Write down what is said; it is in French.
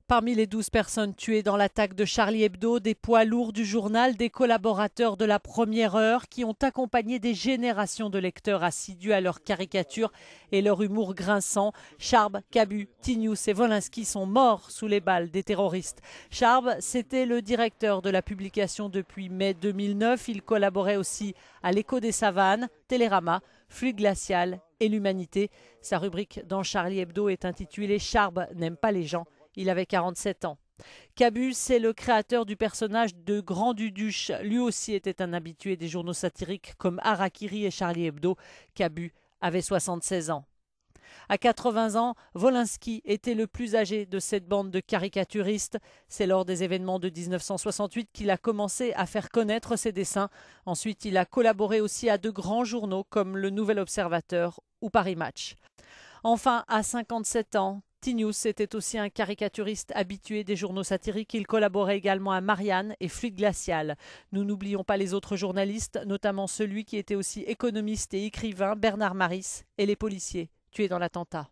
Parmi les 12 personnes tuées dans l'attaque de Charlie Hebdo, des poids lourds du journal, des collaborateurs de la première heure qui ont accompagné des générations de lecteurs assidus à leurs caricatures et leur humour grinçant. Charb, Cabu, Tinius et Wolinski sont morts sous les balles des terroristes. Charb, c'était le directeur de la publication depuis mai 2009. Il collaborait aussi à l'Écho des Savanes, Télérama, Fluide Glacial et l'Humanité. Sa rubrique dans Charlie Hebdo est intitulée « Charb n'aime pas les gens ». Il avait 47 ans. Cabu, c'est le créateur du personnage de Grand Duduche. Lui aussi était un habitué des journaux satiriques comme Harakiri et Charlie Hebdo. Cabu avait 76 ans. À 80 ans, Wolinski était le plus âgé de cette bande de caricaturistes. C'est lors des événements de 1968 qu'il a commencé à faire connaître ses dessins. Ensuite, il a collaboré aussi à de grands journaux comme Le Nouvel Observateur ou Paris Match. Enfin, à 57 ans, Tinius était aussi un caricaturiste habitué des journaux satiriques. Il collaborait également à Marianne et Fluide Glacial. Nous n'oublions pas les autres journalistes, notamment celui qui était aussi économiste et écrivain, Bernard Maris, et les policiers tués dans l'attentat.